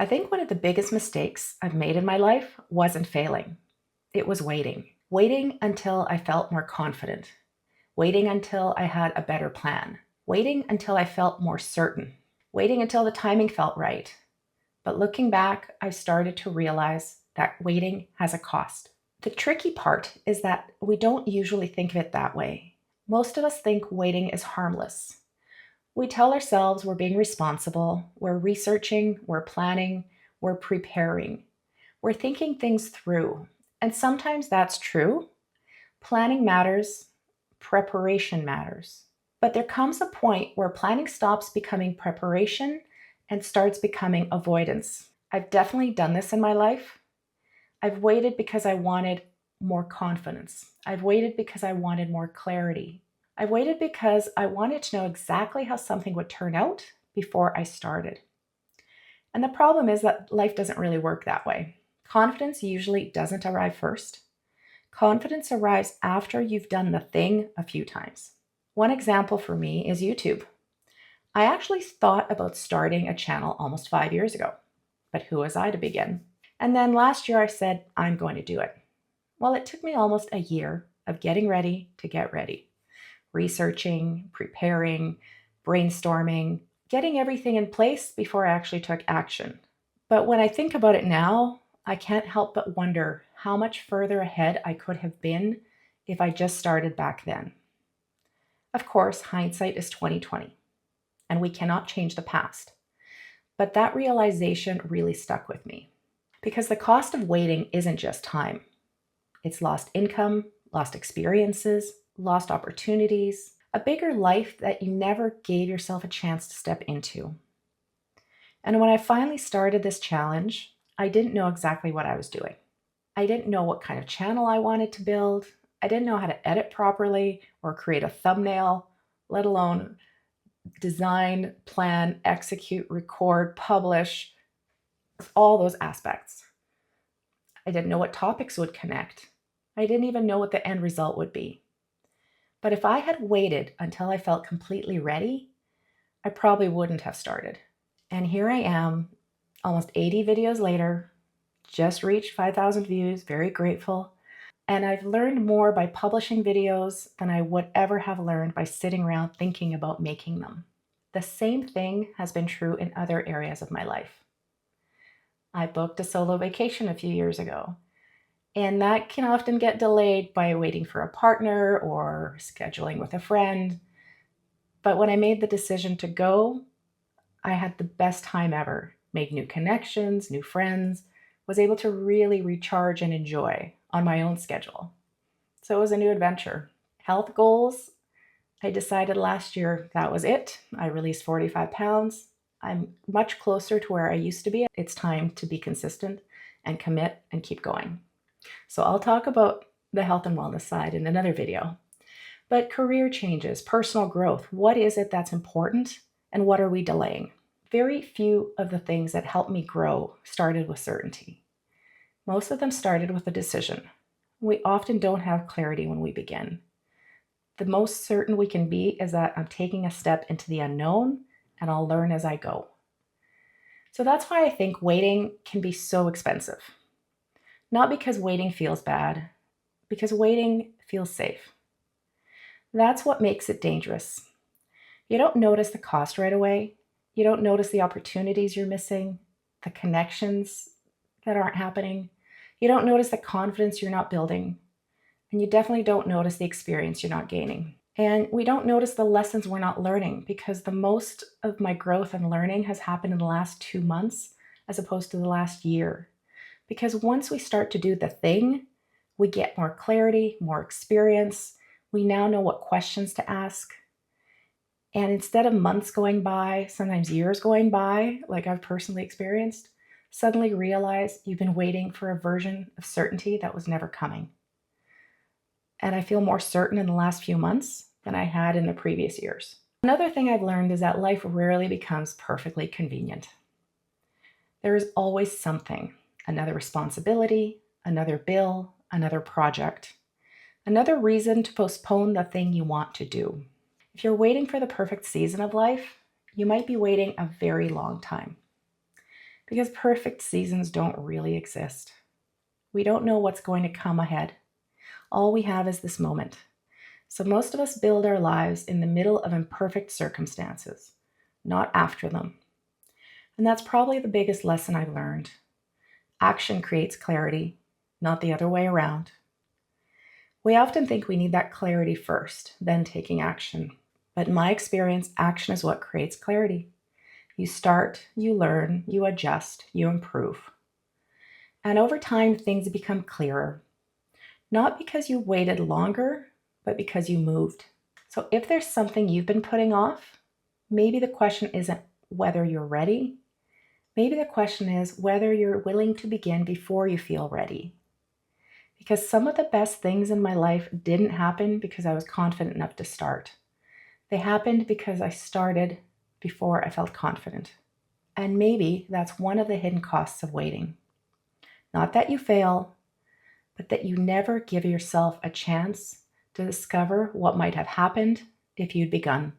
I think one of the biggest mistakes I've made in my life wasn't failing. It was waiting. Waiting until I felt more confident. Waiting until I had a better plan. Waiting until I felt more certain. Waiting until the timing felt right. But looking back, I started to realize that waiting has a cost. The tricky part is that we don't usually think of it that way. Most of us think waiting is harmless. We tell ourselves we're being responsible, we're researching, we're planning, we're preparing, we're thinking things through. And sometimes that's true. Planning matters, preparation matters. But there comes a point where planning stops becoming preparation and starts becoming avoidance. I've definitely done this in my life. I've waited because I wanted more confidence. I've waited because I wanted more clarity. I waited because I wanted to know exactly how something would turn out before I started. And the problem is that life doesn't really work that way. Confidence usually doesn't arrive first. Confidence arrives after you've done the thing a few times. One example for me is YouTube. I actually thought about starting a channel almost 5 years ago, but who was I to begin? And then last year I said, I'm going to do it. Well, it took me almost a year of getting ready to get ready, researching, preparing, brainstorming, getting everything in place before I actually took action. But when I think about it now, I can't help but wonder how much further ahead I could have been if I just started back then. Of course, hindsight is 2020, and we cannot change the past. But that realization really stuck with me because the cost of waiting isn't just time. It's lost income, lost experiences, lost opportunities, a bigger life that you never gave yourself a chance to step into. And when I finally started this challenge, I didn't know exactly what I was doing. I didn't know what kind of channel I wanted to build. I didn't know how to edit properly or create a thumbnail, let alone design, plan, execute, record, publish, all those aspects. I didn't know what topics would connect. I didn't even know what the end result would be. But if I had waited until I felt completely ready, I probably wouldn't have started. And here I am, almost 80 videos later, just reached 5,000 views, very grateful. And I've learned more by publishing videos than I would ever have learned by sitting around thinking about making them. The same thing has been true in other areas of my life. I booked a solo vacation a few years ago, and that can often get delayed by waiting for a partner or scheduling with a friend. But when I made the decision to go, I had the best time ever, made new connections, new friends, was able to really recharge and enjoy on my own schedule. So it was a new adventure. Health goals, I decided last year that was it. I released 45 pounds. I'm much closer to where I used to be. It's time to be consistent and commit and keep going. So I'll talk about the health and wellness side in another video. But career changes, personal growth, what is it that's important and what are we delaying? Very few of the things that helped me grow started with certainty. Most of them started with a decision. We often don't have clarity when we begin. The most certain we can be is that I'm taking a step into the unknown and I'll learn as I go. So that's why I think waiting can be so expensive. Not because waiting feels bad, because waiting feels safe. That's what makes it dangerous. You don't notice the cost right away. You don't notice the opportunities you're missing, the connections that aren't happening. You don't notice the confidence you're not building. And you definitely don't notice the experience you're not gaining. And we don't notice the lessons we're not learning because the most of my growth and learning has happened in the last 2 months as opposed to the last year. Because once we start to do the thing, we get more clarity, more experience. We now know what questions to ask. And instead of months going by, sometimes years going by, like I've personally experienced, suddenly realize you've been waiting for a version of certainty that was never coming. And I feel more certain in the last few months than I had in the previous years. Another thing I've learned is that life rarely becomes perfectly convenient. There is always something, another responsibility, another bill, another project, another reason to postpone the thing you want to do. If you're waiting for the perfect season of life, you might be waiting a very long time. because perfect seasons don't really exist. We don't know what's going to come ahead. All we have is this moment. So most of us build our lives in the middle of imperfect circumstances, not after them. And that's probably the biggest lesson I've learned. Action creates clarity, not the other way around. We often think we need that clarity first, then taking action. But in my experience, action is what creates clarity. You start, you learn, you adjust, you improve. And over time, things become clearer. Not because you waited longer, but because you moved. So if there's something you've been putting off, maybe the question isn't whether you're ready. Maybe the question is whether you're willing to begin before you feel ready. Because some of the best things in my life didn't happen because I was confident enough to start. They happened because I started before I felt confident. And maybe that's one of the hidden costs of waiting. Not that you fail, but that you never give yourself a chance to discover what might have happened if you'd begun.